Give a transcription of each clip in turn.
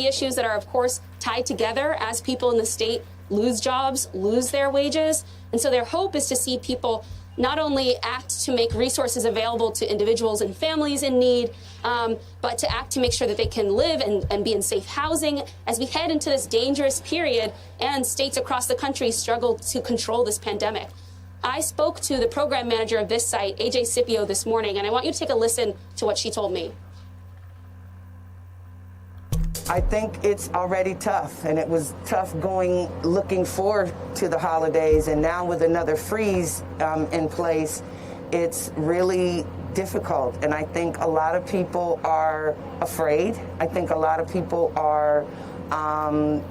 issues that are, of course, tied together as people in the state lose jobs, lose their wages. And so their hope is to see people not only act to make resources available to individuals and families in need, but to act to make sure that they can live and be in safe housing as we head into this dangerous period and states across the country struggle to control this pandemic. I spoke to the program manager of this site, AJ Scipio, this morning, and I want you to take a listen to what she told me. I think it's already tough, and it was tough looking forward to the holidays, and now with another freeze in place, it's really difficult. And I think a lot of people are afraid. I think a lot of people are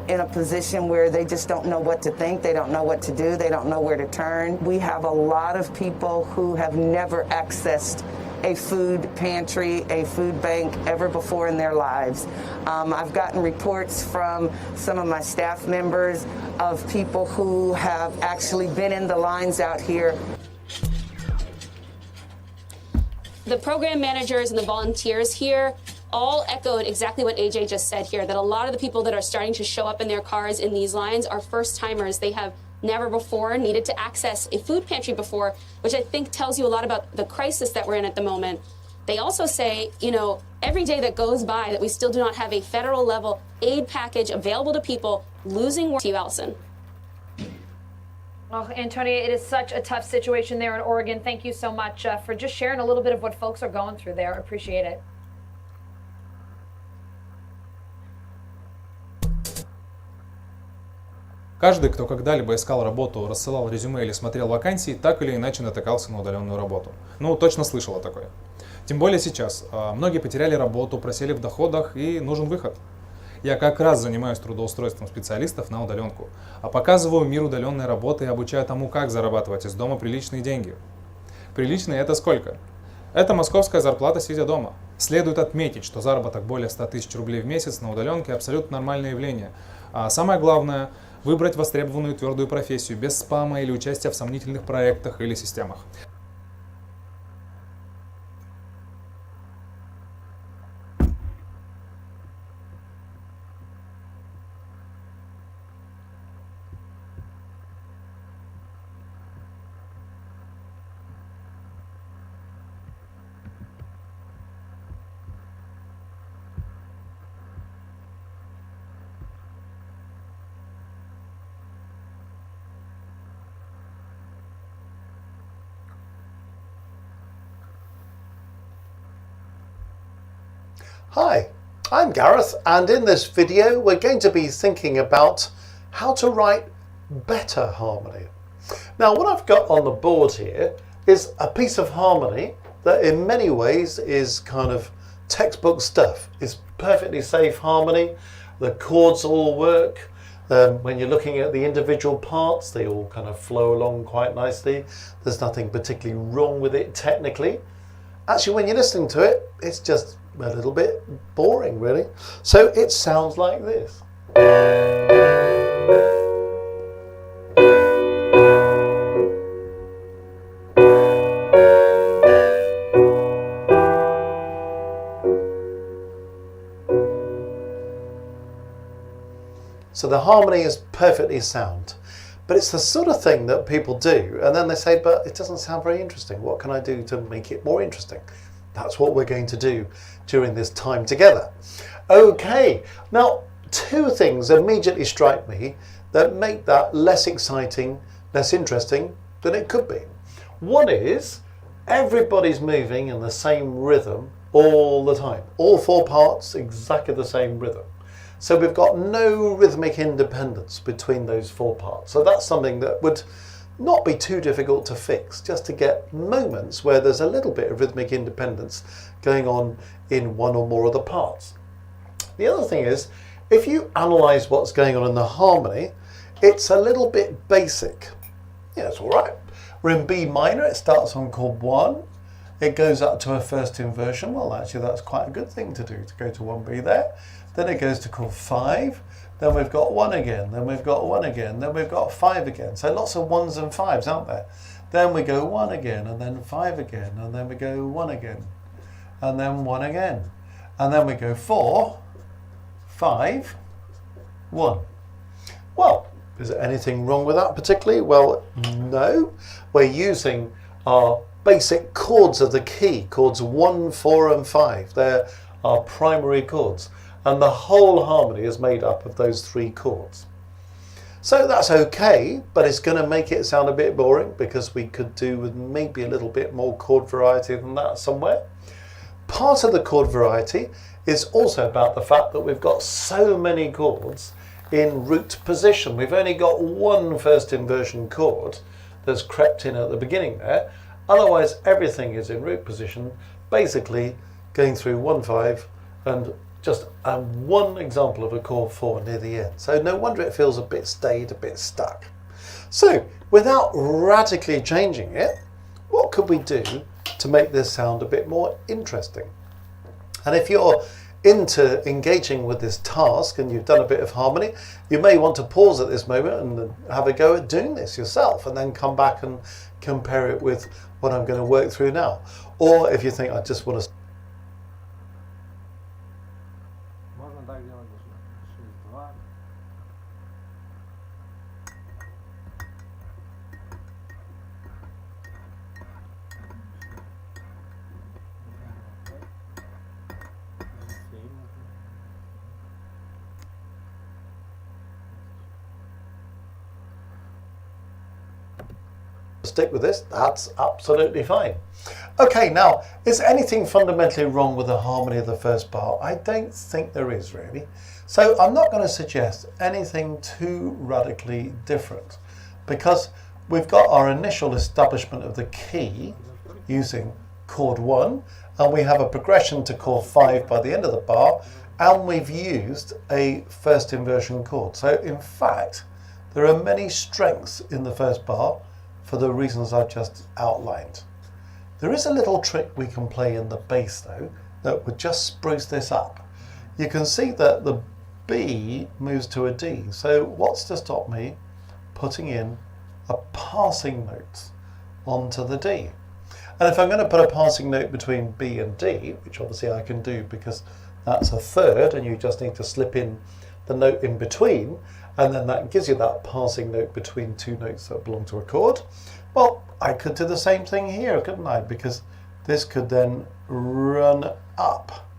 in a position where they just don't know what to think. They don't know what to do. They don't know where to turn. We have a lot of people who have never accessed a food pantry, a food bank ever before in their lives. I've gotten reports from some of my staff members of people who have actually been in the lines out here. The program managers and the volunteers here all echoed exactly what AJ just said here, that a lot of the people that are starting to show up in their cars in these lines are first timers. They have never before needed to access a food pantry before, which I think tells you a lot about the crisis that we're in at the moment. They also say, you know, every day that goes by that we still do not have a federal level aid package available to people losing work. To you, Allison. Oh, Antonia, it is such a tough situation there in Oregon. Thank you so much for just sharing a little bit of what folks are going through there. Appreciate it. Каждый, кто когда-либо искал работу, рассылал резюме или смотрел вакансии, так или иначе натыкался на удаленную работу. Ну, точно слышал о такой. Тем более сейчас. Многие потеряли работу, просели в доходах и нужен выход. Я как раз занимаюсь трудоустройством специалистов на удаленку, а показываю мир удаленной работы и обучаю тому, как зарабатывать из дома приличные деньги. Приличные — это сколько? Это московская зарплата, сидя дома. Следует отметить, что заработок более 100 тысяч рублей в месяц на удаленке абсолютно нормальное явление. А самое главное — выбрать востребованную твердую профессию без спама или участия в сомнительных проектах или системах. Hi, I'm Gareth, and in this video we're going to be thinking about how to write better harmony. Now, what I've got on the board here is a piece of harmony that in many ways is kind of textbook stuff. It's perfectly safe harmony, the chords all work. When you're looking at the individual parts, they all kind of flow along quite nicely. There's nothing particularly wrong with it technically. Actually, when you're listening to it, it's just a little bit boring, really. So it sounds like this. So the harmony is perfectly sound, but it's the sort of thing that people do, and then they say, but it doesn't sound very interesting. What can I do to make it more interesting? That's what we're going to do during this time together. Okay, now two things immediately strike me that make that less exciting, less interesting than it could be. One is everybody's moving in the same rhythm all the time. All four parts, exactly the same rhythm. So we've got no rhythmic independence between those four parts. So that's something that would not be too difficult to fix, just to get moments where there's a little bit of rhythmic independence going on in one or more of the parts. The other thing is, if you analyse what's going on in the harmony, it's a little bit basic. Yeah, it's all right. We're in B minor, it starts on chord 1, it goes up to a first inversion. Well, actually that's quite a good thing to do, to go to 1B there. Then it goes to chord 5, then we've got 1 again, then we've got 1 again, then we've got 5 again. So lots of 1s and 5s, aren't there? Then we go 1 again, and then 5 again, and then we go 1 again, and then 1 again. And then we go 4, 5, 1. Well, is there anything wrong with that particularly? Well, no. We're using our basic chords of the key, chords 1, 4 and 5. They're our primary chords. And the whole harmony is made up of those 3 chords. So that's okay, but it's going to make it sound a bit boring because we could do with maybe a little bit more chord variety than that somewhere. Part of the chord variety is also about the fact that we've got so many chords in root position. We've only got one first inversion chord that's crept in at the beginning there. Otherwise, everything is in root position, basically going through 1, 5 and just one example of a chord 4 near the end. So no wonder it feels a bit stayed, a bit stuck. So without radically changing it, what could we do to make this sound a bit more interesting? And if you're into engaging with this task and you've done a bit of harmony, you may want to pause at this moment and have a go at doing this yourself and then come back and compare it with what I'm going to work through now. Or if you think I just want to stick with this, that's absolutely fine. Okay, now, is anything fundamentally wrong with the harmony of the first bar? I don't think there is really. So I'm not going to suggest anything too radically different because we've got our initial establishment of the key using chord 1 and we have a progression to chord 5 by the end of the bar and we've used a first inversion chord. So in fact, there are many strengths in the first bar for the reasons I've just outlined. There is a little trick we can play in the bass though that would just spruce this up. You can see that the B moves to a D, so what's to stop me putting in a passing note onto the D? And if I'm going to put a passing note between B and D, which obviously I can do because that's a third and you just need to slip in the note in between, and then that gives you that passing note between 2 notes that belong to a chord. Well, I could do the same thing here, couldn't I? Because this could then run up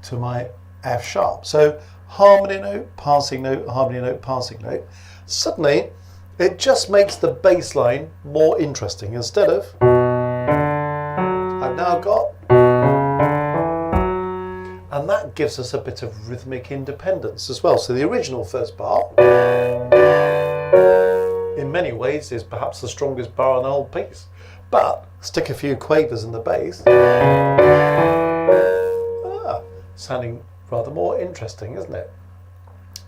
to my F sharp. So harmony note, passing note, harmony note, passing note. Suddenly, it just makes the bass line more interesting. Instead of, I've now got, and that gives us a bit of rhythmic independence as well. So the original first bar, in many ways, is perhaps the strongest bar on the whole piece. But stick a few quavers in the bass, sounding rather more interesting, isn't it?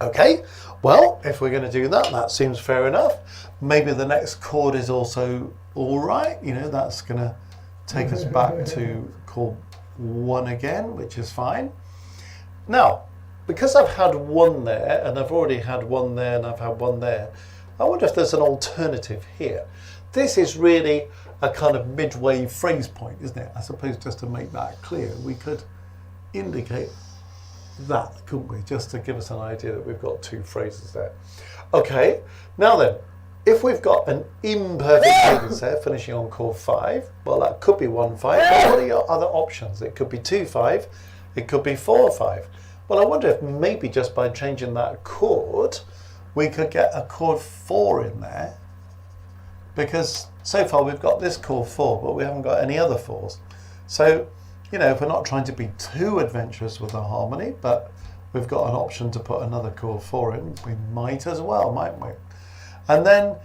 Okay, well, if we're going to do that, that seems fair enough. Maybe the next chord is also all right. You know, that's going to take us back to chord 1 again, which is fine. Now, because I've had 1 there, and I've already had 1 there, and I've had 1 there, I wonder if there's an alternative here. This is really a kind of midway phrase point, isn't it? I suppose just to make that clear, we could indicate that, couldn't we? Just to give us an idea that we've got 2 phrases there. Okay, now then, if we've got an imperfect cadence there, finishing on chord 5, well, that could be 1, 5, but what are your other options? It could be 2, 5, it could be 4, 5. Well, I wonder if maybe just by changing that chord, we could get a chord 4 in there, because so far we've got this chord 4, but we haven't got any other 4s. So, you know, if we're not trying to be too adventurous with the harmony, but we've got an option to put another chord 4 in, we might as well, mightn't we? And then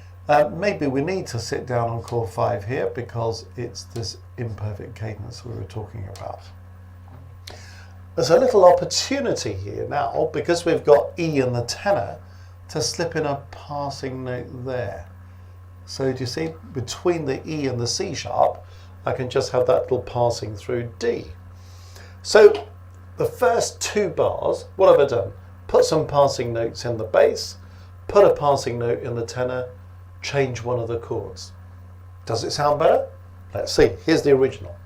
maybe we need to sit down on chord 5 here because it's this imperfect cadence we were talking about. There's a little opportunity here now, because we've got E in the tenor, to slip in a passing note there. So do you see, between the E and the C sharp, I can just have that little passing through D. So the first 2 bars, what have I done? Put some passing notes in the bass, put a passing note in the tenor, change one of the chords. Does it sound better? Let's see. Here's the original.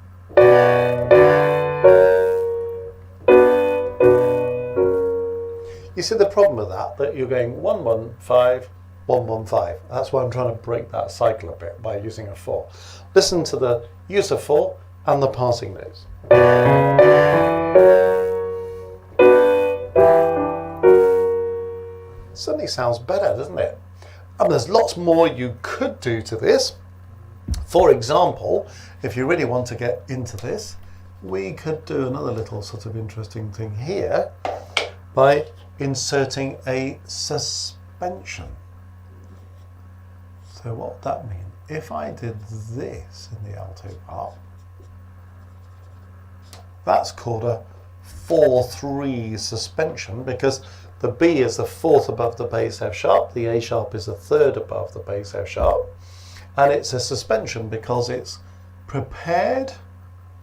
see the problem with that you're going 1, 1, 5, 1, 1, 5. That's why I'm trying to break that cycle a bit by using a 4. Listen to the use of 4 and the passing notes. Certainly sounds better, doesn't it? And there's lots more you could do to this. For example, if you really want to get into this, we could do another little sort of interesting thing here by inserting a suspension. So what would that mean? If I did this in the alto part, that's called a 4-3 suspension, because the B is the 4th above the bass F sharp, the A sharp is the 3rd above the bass F sharp, and it's a suspension because it's prepared,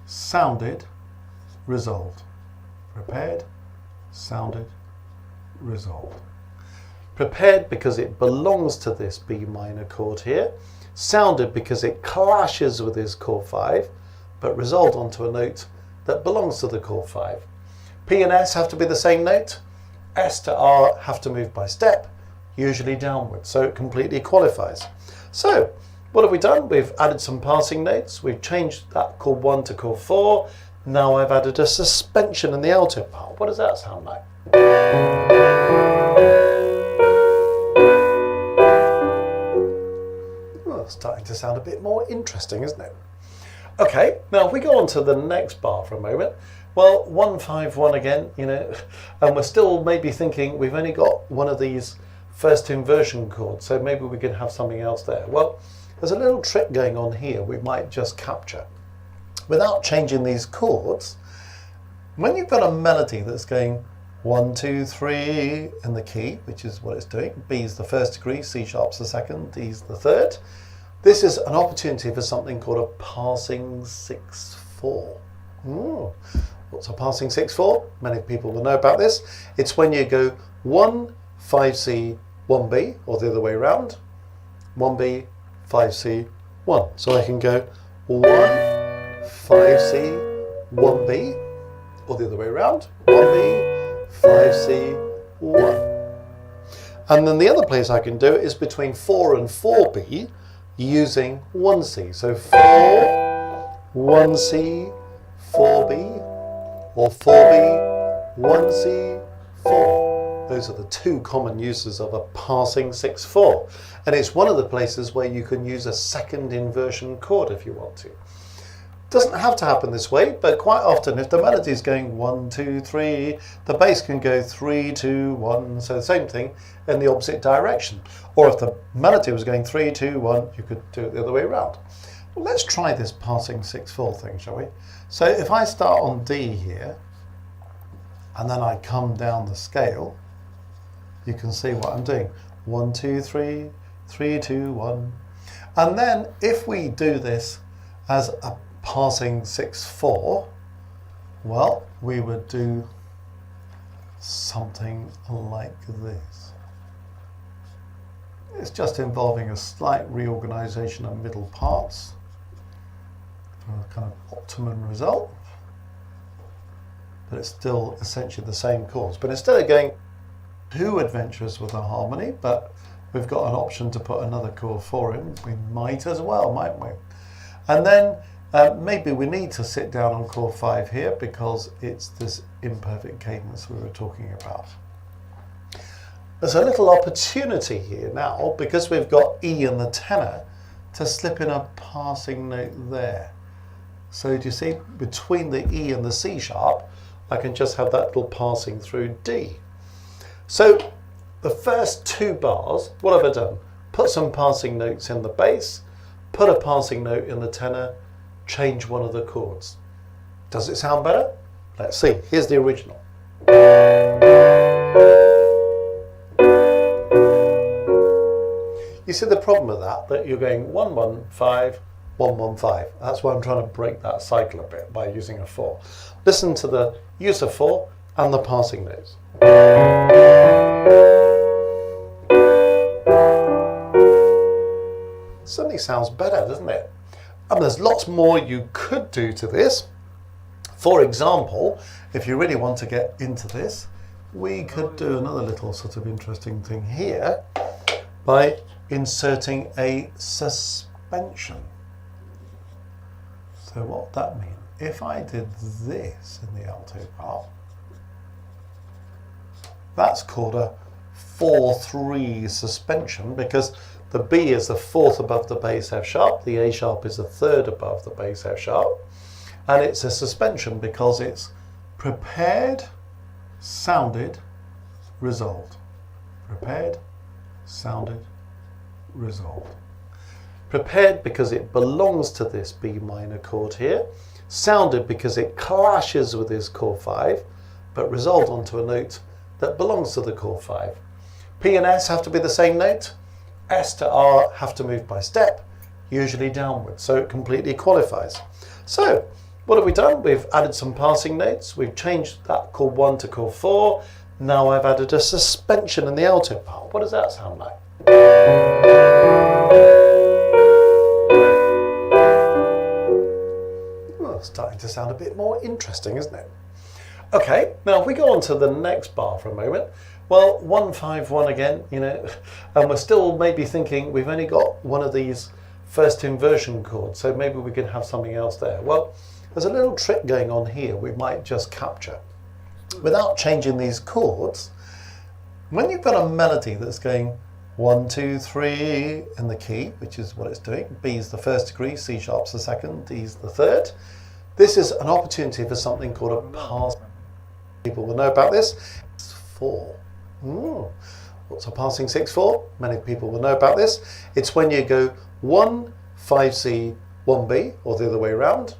sounded, resolved. Prepared, sounded, resolved. Prepared because it belongs to this B minor chord here, sounded because it clashes with this chord 5, but resolved onto a note that belongs to the chord 5. P and S have to be the same note. S to R have to move by step, usually downwards, so it completely qualifies. So, what have we done? We've added some passing notes. We've changed that chord 1 to chord 4. Now I've added a suspension in the alto part. What does that sound like? Well, it's starting to sound a bit more interesting, isn't it? Okay, now if we go on to the next bar for a moment, well, 1, 5, 1 again, you know, and we're still maybe thinking we've only got one of these first inversion chords, so maybe we can have something else there. Well, there's a little trick going on here we might just capture. Without changing these chords, when you've got a melody that's going 1, 2, 3 in the key, which is what it's doing, B is the 1st degree, C sharp's the 2nd, D is the 3rd, this is an opportunity for something called a passing 6/4. What's a passing 6/4? Many people will know about this. It's when you go 1, 5C, 1B, or the other way around, 1B, 5C, 1. So I can go 1, 5C, 1B, or the other way around, 1B, 5C, 1. And then the other place I can do it is between 4 and 4B using 1C. So 4, 1C, 4B, or 4B, 1C, 4. Those are the two common uses of a passing 6/4. And it's one of the places where you can use a second inversion chord if you want to. Doesn't have to happen this way, but quite often if the melody is going 1, 2, 3, the bass can go 3, 2, 1, so the same thing in the opposite direction. Or if the melody was going 3, 2, 1, you could do it the other way around. Well, let's try this passing 6/4 thing, shall we? So if I start on D here, and then I come down the scale, you can see what I'm doing. 1, 2, 3, 3, 2, 1. And then if we do this as a passing 6/4, well, we would do something like this. It's just involving a slight reorganization of middle parts for a kind of optimum result, but it's still essentially the same chords. But instead of going too adventurous with the harmony, but we've got an option to put another chord 4 in, we might as well, mightn't we? And then maybe we need to sit down on chord 5 here because it's this imperfect cadence we were talking about. There's a little opportunity here now, because we've got E in the tenor, to slip in a passing note there. So do you see, between the E and the C sharp, I can just have that little passing through D. So the first 2 bars, what have I done? Put some passing notes in the bass, put a passing note in the tenor, change one of the chords. Does it sound better? Let's see. Here's the original. You see the problem with that you're going 1, 1, 5, 1, 1, 5. That's why I'm trying to break that cycle a bit by using a 4. Listen to the use of 4 and the passing notes. Certainly sounds better, doesn't it? And there's lots more you could do to this. For example, if you really want to get into this, we could do another little sort of interesting thing here by inserting a suspension. So what would that mean? If I did this in the alto part, that's called a 4-3 suspension, because the B is the fourth above the bass F sharp, the A sharp is the third above the bass F sharp, and it's a suspension because it's prepared, sounded, resolved. Prepared, sounded, resolved. Prepared because it belongs to this B minor chord here, sounded because it clashes with this chord 5, but resolved onto a note that belongs to the chord 5. P and S have to be the same note, S to R have to move by step, usually downwards, so it completely qualifies. So, what have we done? We've added some passing notes, we've changed that chord 1 to chord 4, now I've added a suspension in the alto part. What does that sound like? Well, starting to sound a bit more interesting, isn't it? Okay, now if we go on to the next bar for a moment, well, 1-5-1 again, you know, and we're still maybe thinking we've only got one of these first inversion chords, so maybe we can have something else there. Well, there's a little trick going on here we might just capture. Without changing these chords, when you've got a melody that's going 1, 2, 3 in the key, which is what it's doing, B is the first degree, C sharp's the second, D is the third, this is an opportunity for something called a pass. People will know about this. It's 4. What's a passing 6/4? Many people will know about this. It's when you go 1, 5C, 1B, or the other way around.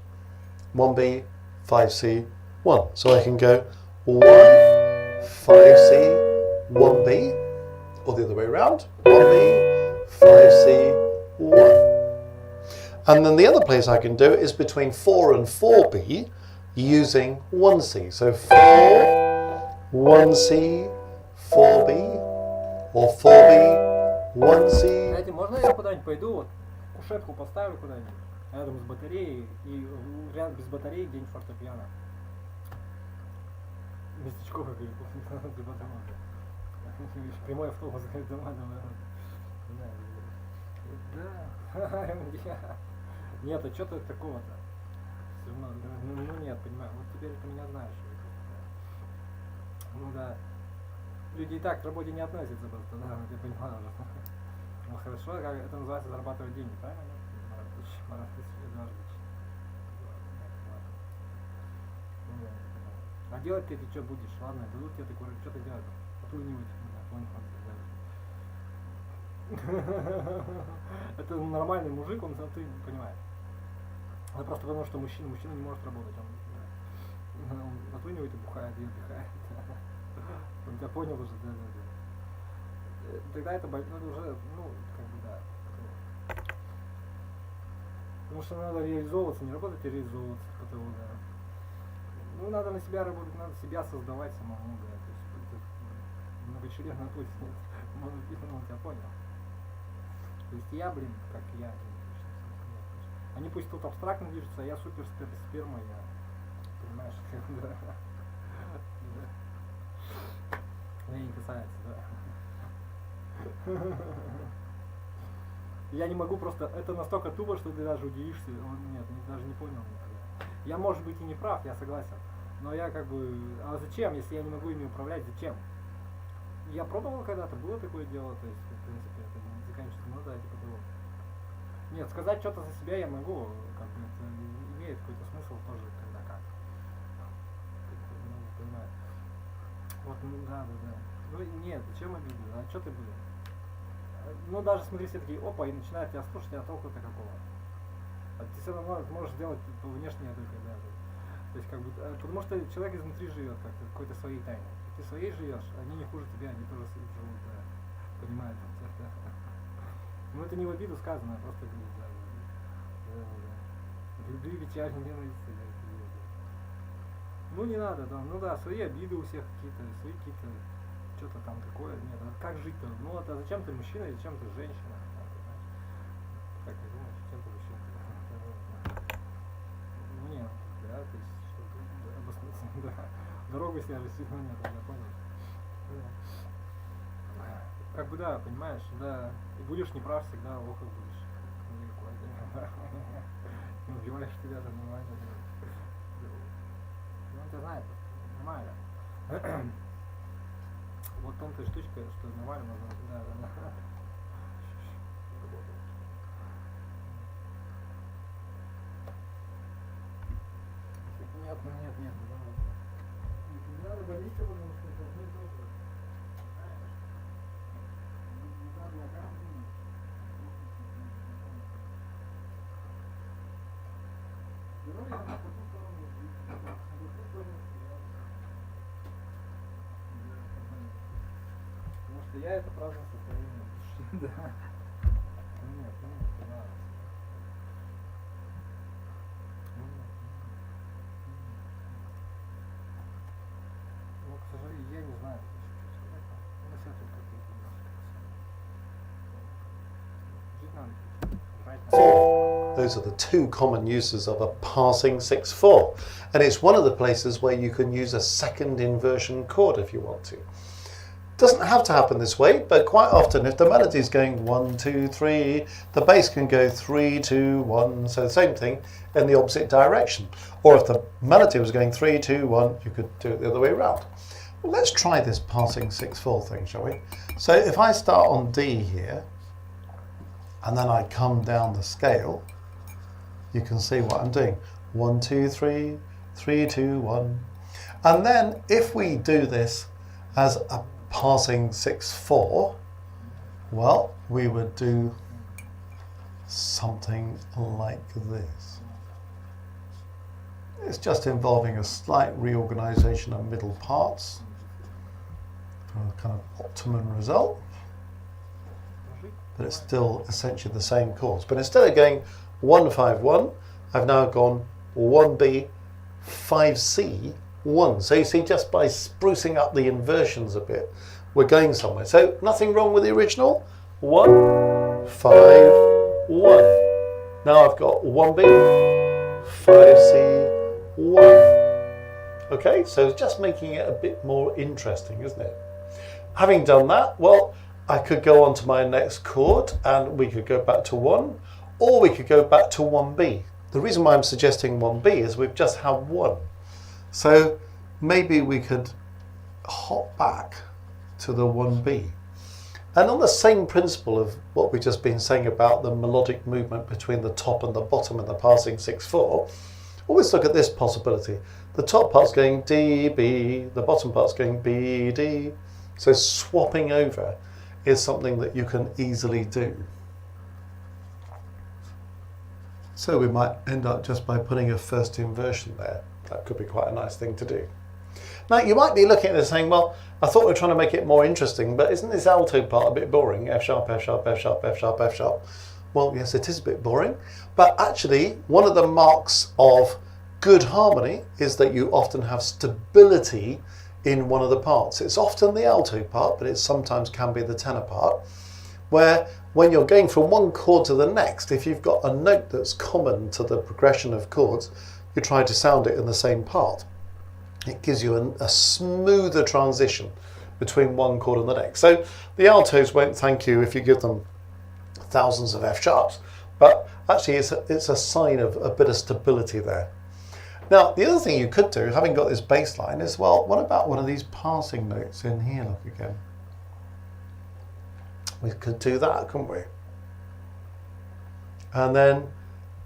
1B, 5C, 1. So I can go 1, 5C, 1B, or the other way around. 1B, 5C, 1. And then the other place I can do it is between 4 and 4B using 1C. So 4, 1C, 4B, or 4B, 1C. Знаете, можно я куда-нибудь пойду, вот кушетку поставлю куда-нибудь, рядом с батареей, и рядом без батареи где-нибудь фортепиано. Местечко какое-то, прямой автобус дома. Да. Нет, а что-то такого-то. Ну нет, понимаю. Вот теперь ты меня знаешь. Ну да. Люди и так к работе не относятся просто, да, я понимаю уже. Ну хорошо, как это называется зарабатывать деньги, правильно? Маратович Эдуардович. А делать ты что будешь? Ладно, дадут тебе такое, что ты делаешь? Отлынивать. Это нормальный мужик, он ты понимаешь. Это просто потому, что мужчина не может работать. Он отлынивает и бухает, и отдыхает. Он тебя понял уже, да. Тогда это уже, как бы, да. Потому что надо реализовываться, не работать, а реализовываться. Потому, да. Ну, надо на себя работать, надо себя создавать самому, да. То есть, это многочленно путь. Он тебя понял. То есть я, как я. Они пусть тут абстрактно движутся, а я супер сперма, я, понимаешь, да. Меня не касается, да. Я не могу просто, это настолько тупо, что ты даже удивишься. Нет, даже не понял никогда. Я, может быть, и не прав, я согласен. Но я как бы, а зачем, если я не могу ими управлять, зачем? Я пробовал когда-то, было такое дело, то есть, в принципе, это не заканчивается, ну да, типа было. Нет, сказать что-то за себя я могу, как бы это имеет какой-то смысл тоже, когда как. Понимаю. Вот, да. Ну нет, зачем обиды? А что ты будешь? Ну даже смотри, все такие, опа, и начинают тебя слушать, а толку-то какого? А ты все равно можешь сделать внешнее только, да. То есть как бы, потому что человек изнутри живет как-то, какой-то своей тайной. Ты своей живешь, они не хуже тебя, они тоже живут, да. Понимают, да. Ну это не в обиду сказано, а просто да. Любви, печаль, ненависть. Ну не надо, да, ну да, свои обиды у всех какие-то, свои какие-то, что-то там такое, нет, а как жить-то? Ну это зачем ты мужчина и зачем ты женщина? Как ты думаешь, зачем ты мужчина? Ну нет, да, то есть, что обоснуться, да. Дорогу сняли, ну нет, я понял. Как бы да, понимаешь, да. И будешь неправ, всегда лохом будешь. Не убиваешь тебя, это нормально. Ну, он тебя знает, нормально. Вот в том-то и штучка, что нормально можно, да. Нет, не надо болеть, потому что это одно и то же. Не надо на каждый. Здоровье на какую сторону? На какую сторону? Потому что я это праздное состояние души, да. Нет, да. Ну, к сожалению, я не знаю, что сказать. Ну, все тут какие-то немножко. Those are the two common uses of a passing 6/4, and it's one of the places where you can use a second inversion chord if you want to. Doesn't have to happen this way, but quite often if the melody is going 1, 2, 3, the bass can go 3, 2, 1, so the same thing in the opposite direction. Or if the melody was going 3, 2, 1, you could do it the other way around. Well, let's try this passing 6/4 thing, shall we? So if I start on D here, and then I come down the scale, you can see what I'm doing. 1, 2, 3, 3, 2, 1. And then if we do this as a passing 6/4, well, we would do something like this. It's just involving a slight reorganization of middle parts for a kind of optimum result. But it's still essentially the same chords. But instead of going 1, 5, 1, I've now gone 1B, 5C, 1. So you see, just by sprucing up the inversions a bit, we're going somewhere. So nothing wrong with the original. 1, 5, 1. Now I've got 1B, 5C, 1. Okay, so it's just making it a bit more interesting, isn't it? Having done that, well, I could go on to my next chord and we could go back to 1, or we could go back to 1B. The reason why I'm suggesting 1B is we've just had 1. So maybe we could hop back to the 1B. And on the same principle of what we've just been saying about the melodic movement between the top and the bottom in the passing 6/4, always look at this possibility. The top part's going D, B, the bottom part's going B, D. So swapping over is something that you can easily do. So we might end up just by putting a first inversion there. That could be quite a nice thing to do. Now you might be looking at this saying, well, I thought we were trying to make it more interesting, but isn't this alto part a bit boring? F sharp, F sharp, F sharp, F sharp, F sharp. Well, yes, it is a bit boring, but actually one of the marks of good harmony is that you often have stability in one of the parts. It's often the alto part, but it sometimes can be the tenor part, where when you're going from one chord to the next, if you've got a note that's common to the progression of chords, you try to sound it in the same part. It gives you a smoother transition between one chord and the next. So the altos won't thank you if you give them thousands of F sharps, but actually it's a sign of a bit of stability there. Now, the other thing you could do, having got this bass line, is, well, what about one of these passing notes in here? Look again. We could do that, couldn't we? And then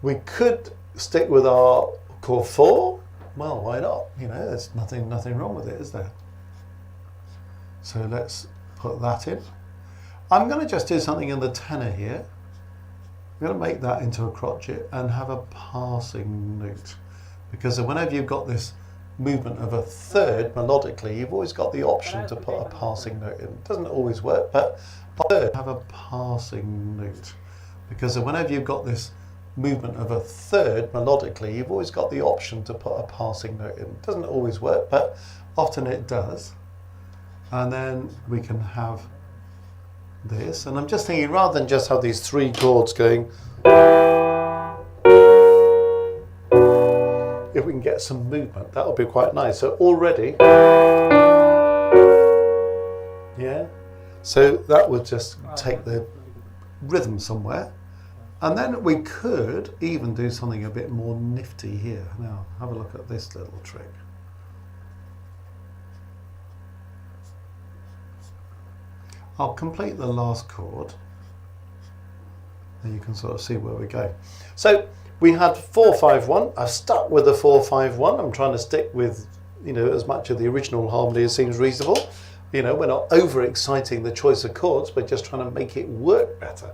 we could stick with our chord 4. Well, why not? You know, there's nothing wrong with it, is there? So let's put that in. I'm going to just do something in the tenor here. I'm going to make that into a crotchet and have a passing note. Because whenever you've got this movement of a third melodically, you've always got the option to put a passing note in. It doesn't always work, but have a passing note. Because whenever you've got this movement of a third melodically, you've always got the option to put a passing note in. It doesn't always work, but often it does. And then we can have this. And I'm just thinking, rather than just have these 3 chords going, if we can get some movement, that would be quite nice. So already, Yeah. So that would just take the rhythm somewhere. And then we could even do something a bit more nifty here. Now, have a look at this little trick. I'll complete the last chord, and you can sort of see where we go. So we had 4-5-1. I've stuck with the 4-5-1. I'm trying to stick with, you know, as much of the original harmony as seems reasonable. You know, we're not over-exciting the choice of chords, we're just trying to make it work better.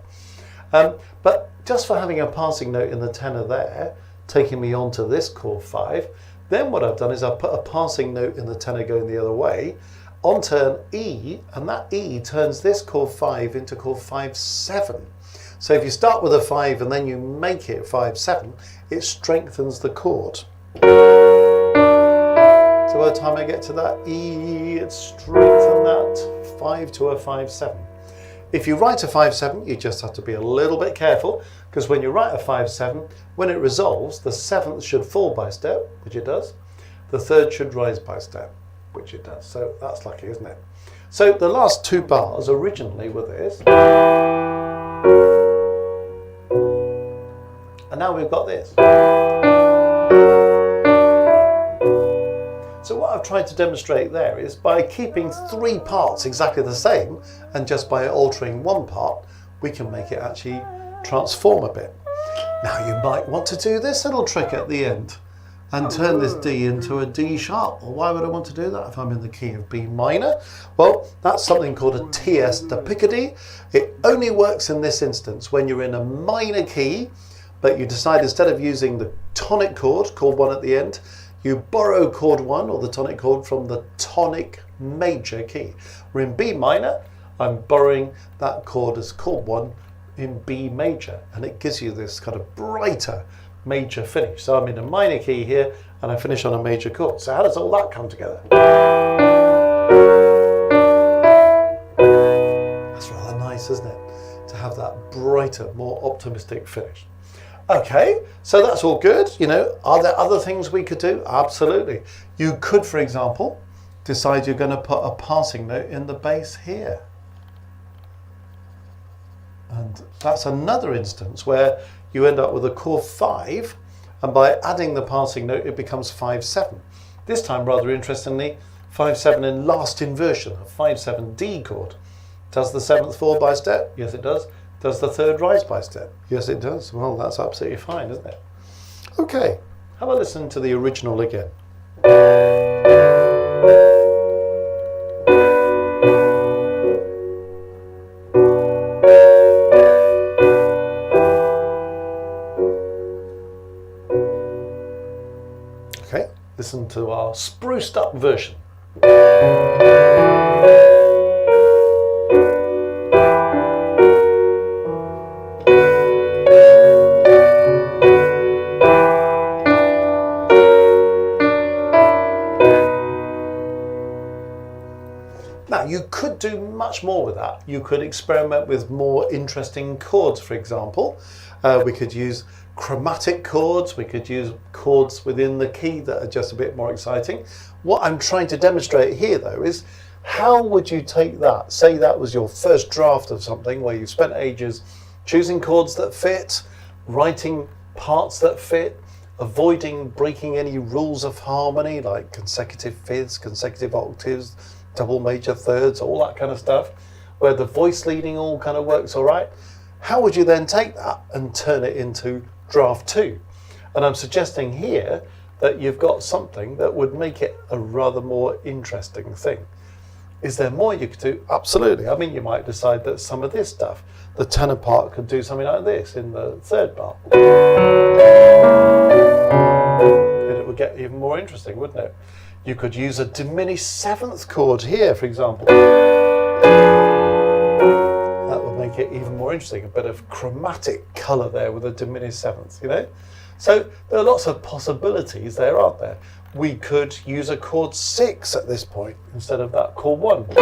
But just for having a passing note in the tenor there, taking me on to this chord 5, then what I've done is I've put a passing note in the tenor going the other way, on turn E, and that E turns this chord 5 into chord 5-7. So if you start with a 5 and then you make it 5-7, it strengthens the chord. So by the time I get to that E, it strengthens that 5 to a 5-7. If you write a 5-7, you just have to be a little bit careful, because when you write a 5-7, when it resolves, the 7th should fall by step, which it does. The 3rd should rise by step, which it does. So that's lucky, isn't it? So the last 2 bars originally were this. And now we've got this. So what I've tried to demonstrate there is by keeping 3 parts exactly the same, and just by altering 1 part, we can make it actually transform a bit. Now you might want to do this little trick at the end and turn this D into a D sharp. Well, why would I want to do that if I'm in the key of B minor? Well, that's something called a TS de Picardy. It only works in this instance when you're in a minor key, but you decide instead of using the tonic chord, chord 1 at the end, you borrow chord 1 or the tonic chord from the tonic major key. We're in B minor, I'm borrowing that chord as chord 1 in B major, and it gives you this kind of brighter major finish. So I'm in a minor key here and I finish on a major chord. So how does all that come together? That's rather nice, isn't it? To have that brighter, more optimistic finish. Okay, so that's all good. You know, are there other things we could do? Absolutely. You could, for example, decide you're going to put a passing note in the bass here. And that's another instance where you end up with a chord 5, and by adding the passing note, it becomes 5-7. This time, rather interestingly, 5-7 in last inversion, a 5-7 D chord. Does the 7th fall by step? Yes, it does. Does the 3rd rise by step? Yes, it does. Well, that's absolutely fine, isn't it? Okay, have a listen to the original again. Okay, listen to our spruced up version. Now, you could do much more with that. You could experiment with more interesting chords, for example. We could use chromatic chords. We could use chords within the key that are just a bit more exciting. What I'm trying to demonstrate here, though, is how would you take that? Say that was your first draft of something where you spent ages choosing chords that fit, writing parts that fit, avoiding breaking any rules of harmony like consecutive fifths, consecutive octaves, double major thirds, all that kind of stuff, where the voice leading all kind of works all right. How would you then take that and turn it into draft 2? And I'm suggesting here that you've got something that would make it a rather more interesting thing. Is there more you could do? Absolutely. I mean, you might decide that some of this stuff, the tenor part could do something like this in the 3rd bar. And it would get even more interesting, wouldn't it? You could use a diminished 7th chord here, for example. That would make it even more interesting, a bit of chromatic colour there with a diminished 7th, you know? So there are lots of possibilities there, aren't there? We could use a chord 6 at this point instead of that chord 1. So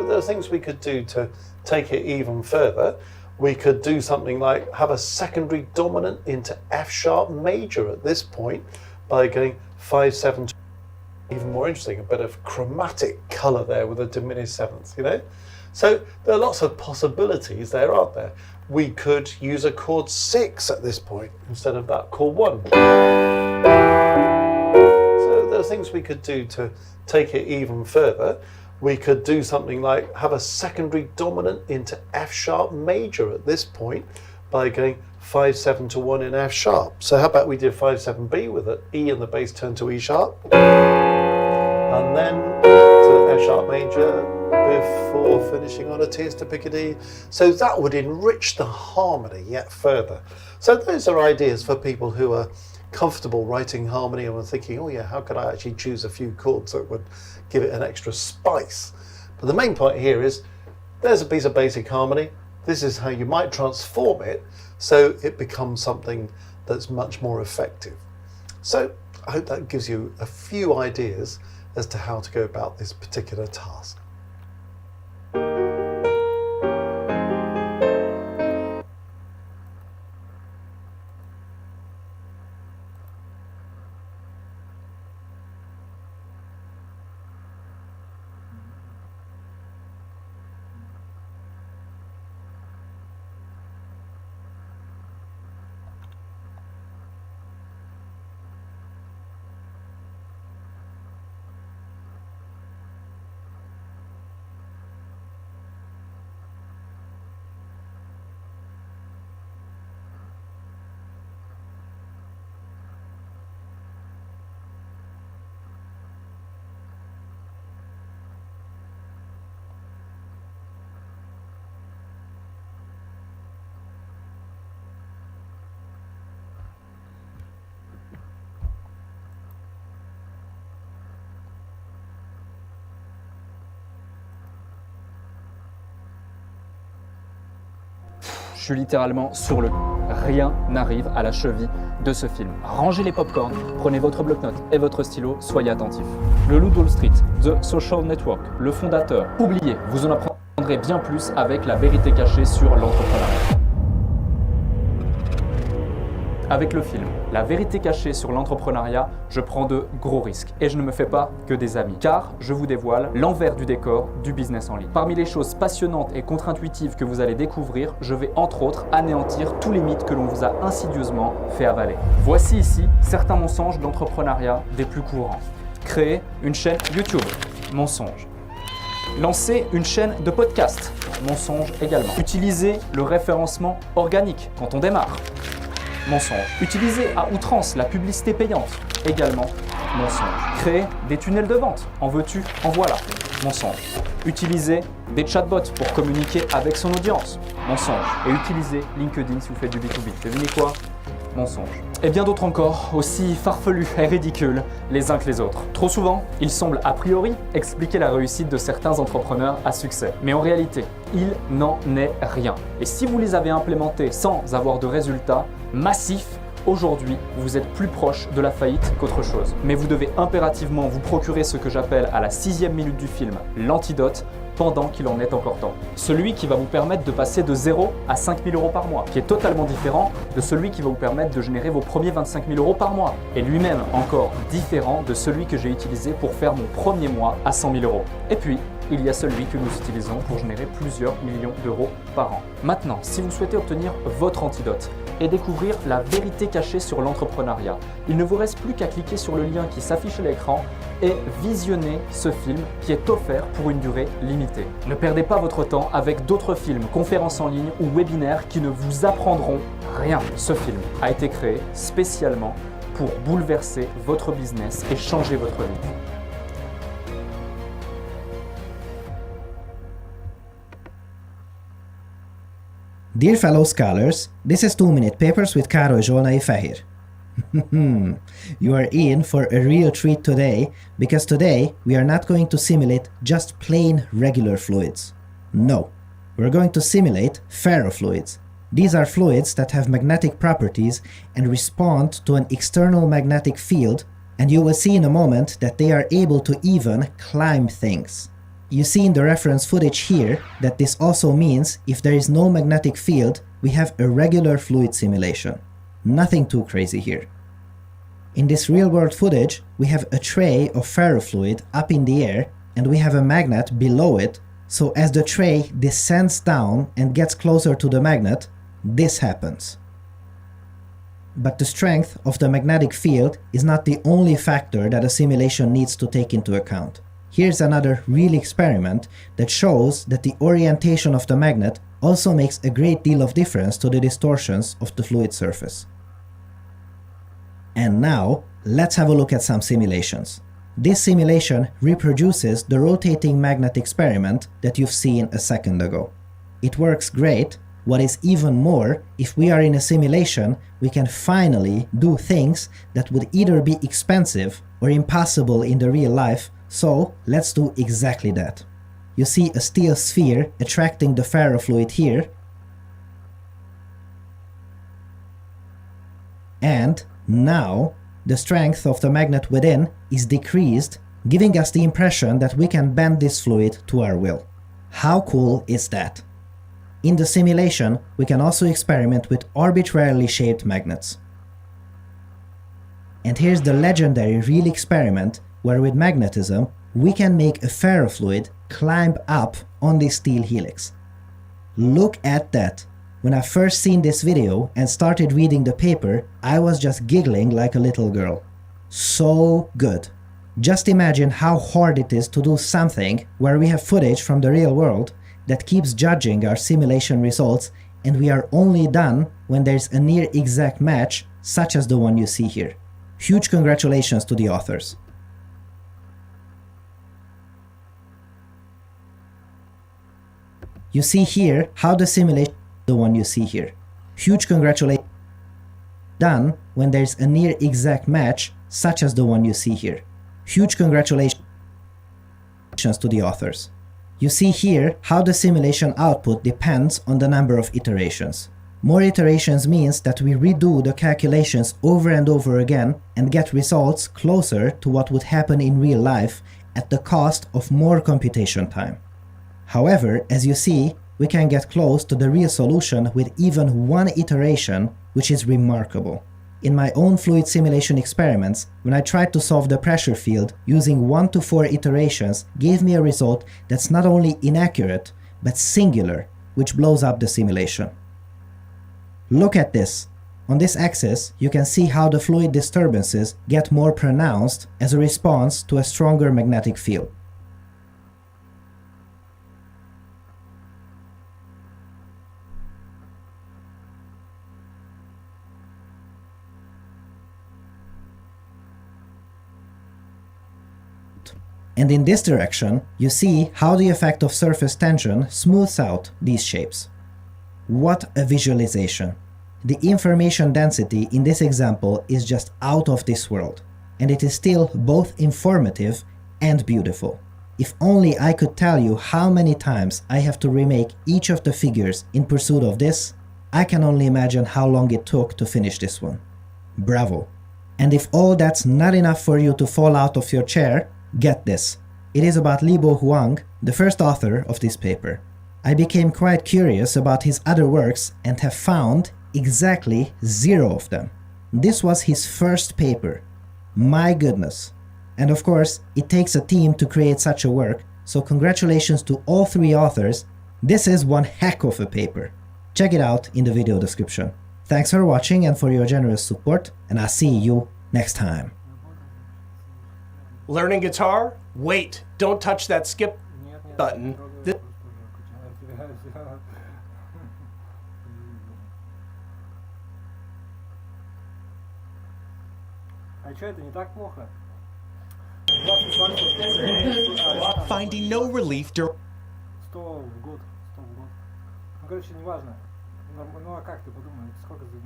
there are things we could do to take it even further. We could do something like have a secondary dominant into F sharp major at this point by going 5-7. even more interesting, a bit of chromatic colour there with a diminished seventh, you know? So there are lots of possibilities there, aren't there? We could use a chord 6 at this point instead of that chord 1. So there are things we could do to take it even further. We could do something like have a secondary dominant into F sharp major at this point by going 5-7 to 1 in F sharp. So how about we did 5-7B with an E and the bass turned to E sharp, and then to F sharp major before finishing on a tierce to pick a D. So that would enrich the harmony yet further. So those are ideas for people who are comfortable writing harmony and are thinking, oh yeah, how could I actually choose a few chords that would give it an extra spice? But the main point here is there's a piece of basic harmony. This is how you might transform it so it becomes something that's much more effective. So I hope that gives you a few ideas as to how to go about this particular task. Je suis littéralement sur le cul. Rien n'arrive à la cheville de ce film. Rangez les pop-corn, prenez votre bloc-notes et votre stylo, soyez attentifs. Le loup de Wall Street, The Social Network, le fondateur. Oubliez, vous en apprendrez bien plus avec la vérité cachée sur l'entrepreneuriat. Avec le film La vérité cachée sur l'entrepreneuriat, je prends de gros risques et je ne me fais pas que des amis, car je vous dévoile l'envers du décor du business en ligne. Parmi les choses passionnantes et contre-intuitives que vous allez découvrir, je vais entre autres anéantir tous les mythes que l'on vous a insidieusement fait avaler. Voici ici certains mensonges d'entrepreneuriat des plus courants. Créer une chaîne YouTube, mensonge. Lancer une chaîne de podcast, mensonge également. Utiliser le référencement organique quand on démarre. Mensonge. Utiliser à outrance la publicité payante, également mensonge. Créer des tunnels de vente, en veux-tu, en voilà, mensonge. Utiliser des chatbots pour communiquer avec son audience, mensonge. Et utiliser LinkedIn si vous faites du B2B. Devinez quoi? Mensonge. Et bien d'autres encore, aussi farfelus et ridicules les uns que les autres. Trop souvent, ils semblent a priori expliquer la réussite de certains entrepreneurs à succès. Mais en réalité, il n'en est rien. Et si vous les avez implémentés sans avoir de résultats massifs, aujourd'hui, vous êtes plus proche de la faillite qu'autre chose. Mais vous devez impérativement vous procurer ce que j'appelle à la 6e minute du film, l'antidote, pendant qu'il en est encore temps. Celui qui va vous permettre de passer de 0 à 5 000 € par mois, qui est totalement différent de celui qui va vous permettre de générer vos premiers 25 000 € par mois, et lui-même encore différent de celui que j'ai utilisé pour faire mon premier mois à 100 000 €. Et puis, il y a celui que nous utilisons pour générer plusieurs millions d'euros par an. Maintenant, si vous souhaitez obtenir votre antidote et découvrir la vérité cachée sur l'entrepreneuriat, il ne vous reste plus qu'à cliquer sur le lien qui s'affiche à l'écran et visionner ce film qui est offert pour une durée limitée. Ne perdez pas votre temps avec d'autres films, conférences en ligne ou webinaires qui ne vous apprendront rien. Ce film a été créé spécialement pour bouleverser votre business et changer votre vie. Dear fellow scholars, this is 2-minute papers with Károly Zsolnai Fehér. You are in for a real treat today, because today we are not going to simulate just plain regular fluids. No, we're going to simulate ferrofluids. These are fluids that have magnetic properties and respond to an external magnetic field, and you will see in a moment that they are able to even climb things. You see in the reference footage here that this also means if there is no magnetic field, we have a regular fluid simulation. Nothing too crazy here. In this real-world footage, we have a tray of ferrofluid up in the air and we have a magnet below it, so as the tray descends down and gets closer to the magnet, this happens. But the strength of the magnetic field is not the only factor that a simulation needs to take into account. Here's another real experiment that shows that the orientation of the magnet also makes a great deal of difference to the distortions of the fluid surface. And now, let's have a look at some simulations. This simulation reproduces the rotating magnet experiment that you've seen a second ago. It works great. What is even more, if we are in a simulation, we can finally do things that would either be expensive or impossible in the real life, so let's do exactly that. You see a steel sphere attracting the ferrofluid here, and now the strength of the magnet within is decreased, giving us the impression that we can bend this fluid to our will. How cool is that? In the simulation, we can also experiment with arbitrarily shaped magnets. And here's the legendary real experiment where with magnetism, we can make a ferrofluid climb up on this steel helix. Look at that! When I first seen this video and started reading the paper, I was just giggling like a little girl. So good. Just imagine how hard it is to do something where we have footage from the real world that keeps judging our simulation results, and we are only done when there's a near exact match, such as the one you see here. Huge congratulations to the authors. You see here how the simulation the one you see here. Huge congratulations. Done when there's a near exact match, such as the one you see here. Huge congratulations to the authors. You see here how the simulation output depends on the number of iterations. More iterations means that we redo the calculations over and over again and get results closer to what would happen in real life at the cost of more computation time. However, as you see, we can get close to the real solution with even one iteration, which is remarkable. In my own fluid simulation experiments, when I tried to solve the pressure field using 1 to 4 iterations, gave me a result that's not only inaccurate, but singular, which blows up the simulation. Look at this. On this axis, you can see how the fluid disturbances get more pronounced as a response to a stronger magnetic field. And in this direction, you see how the effect of surface tension smooths out these shapes. What a visualization! The information density in this example is just out of this world, and it is still both informative and beautiful. If only I could tell you how many times I have to remake each of the figures in pursuit of this, I can only imagine how long it took to finish this one. Bravo! And if all that's not enough for you to fall out of your chair, get this. It is about Libo Huang, the first author of this paper. I became quite curious about his other works and have found exactly 0 of them. This was his first paper. My goodness. And of course, it takes a team to create such a work, so congratulations to all 3 authors. This is one heck of a paper. Check it out in the video description. Thanks for watching and for your generous support, and I'll see you next time. Learning guitar? Wait, don't touch that skip button. А что, это не так плохо? Finding no relief during 100 в год. Ну, короче, неважно. Ну, а как ты подумай, сколько за да?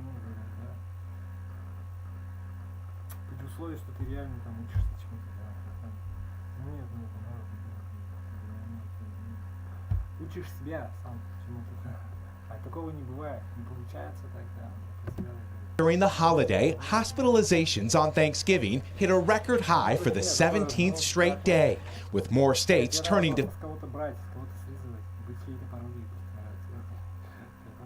При условии, что ты реально там учишься чему-то, да? Нет. Учишь себя сам чему-то. А такого не бывает, не получается так, да. During the holiday, hospitalizations on Thanksgiving hit a record high for the 17th straight day, with more states turning to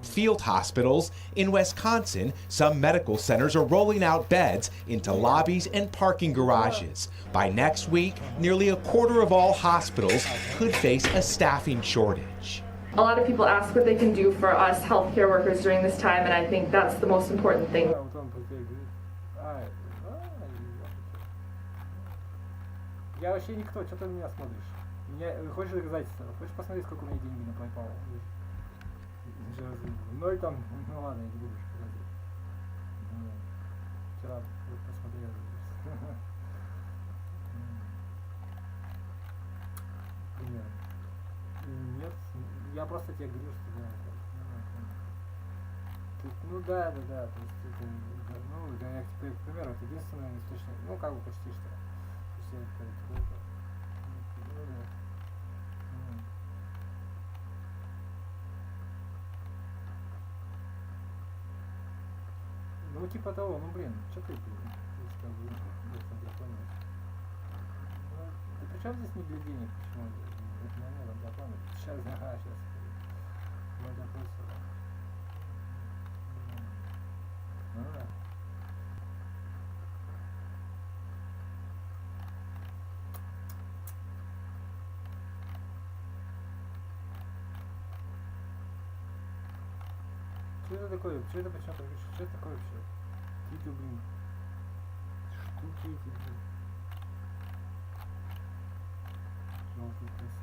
field hospitals. In Wisconsin, some medical centers are rolling out beds into lobbies and parking garages. By next week, nearly a quarter of all hospitals could face a staffing shortage. A lot of people ask what they can do for us healthcare workers during this time, and I think that's the most important thing. Вот он прилетел и говорит, я вообще никто, что ты на меня смотришь? Хочешь доказательства? Хочешь посмотреть, сколько у меня деньги на PayPal? Ноль там, ну ладно, я не буду показывать. Вчера посмотрел. Нет, я просто тебе говорю, что да. Ну да, то есть это, ну, я, к примеру, это единственный источник, ну как бы почти что. Все это, ну да. Ну типа того, ну блин, что ты, да причем здесь не для денег, почему? Это наверное для плана. Сейчас, ага, сейчас. Ну это просто. Ну да. Что это такое? Что это почему так пишешь? Что это такое вообще? Какие-то, блин, штуки эти, блин. Желтый тест.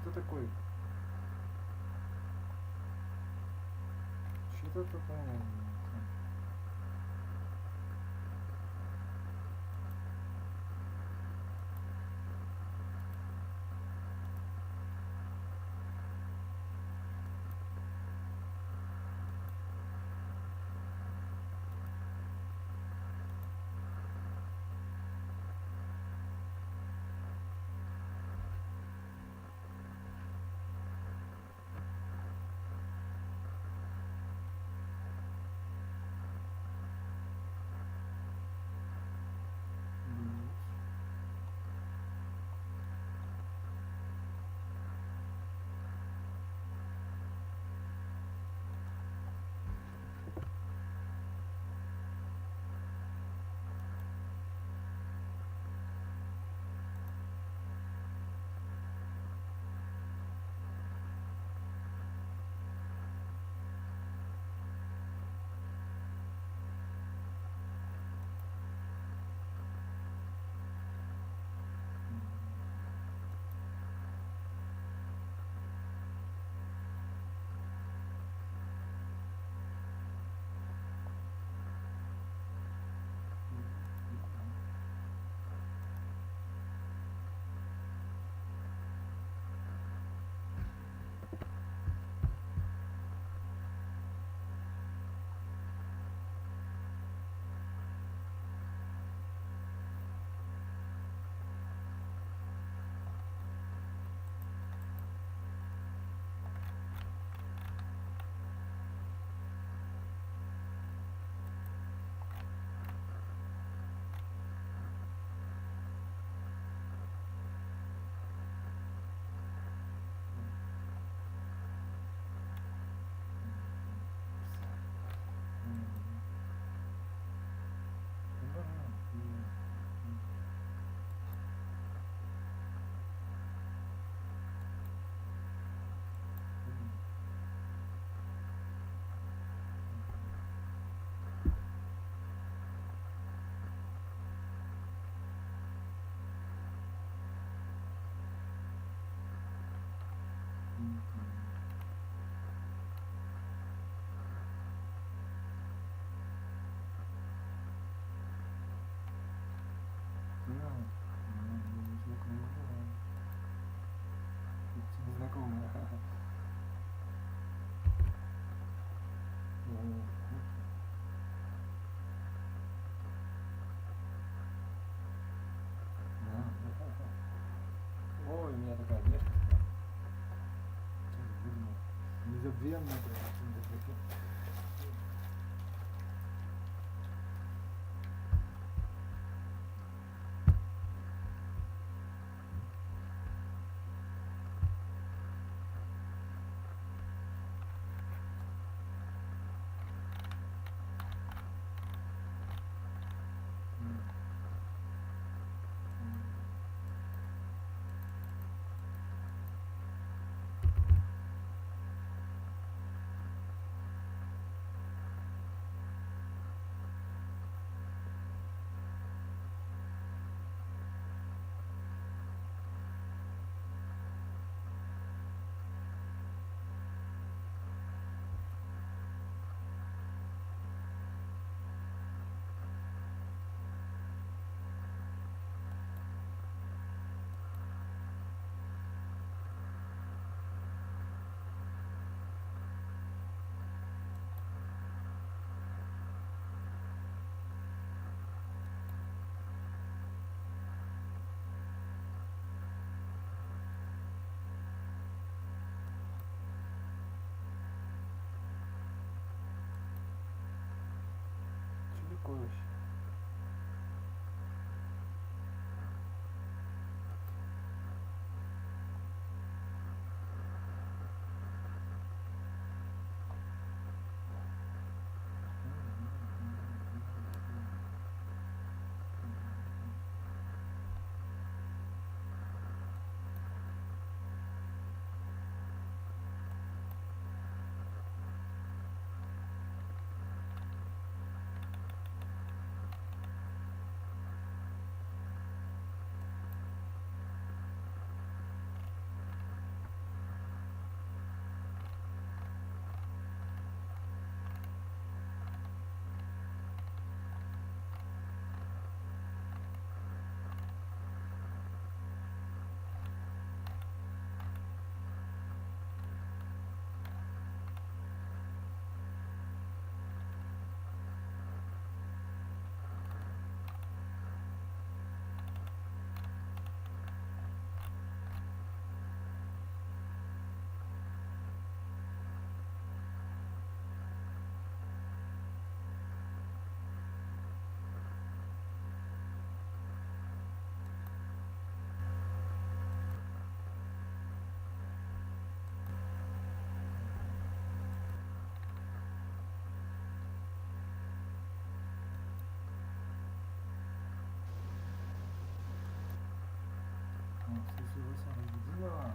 Кто такой Вот это понятно. Незнакомая. Ой, у меня такая внешность. Незабвенная. Случилось, она видела.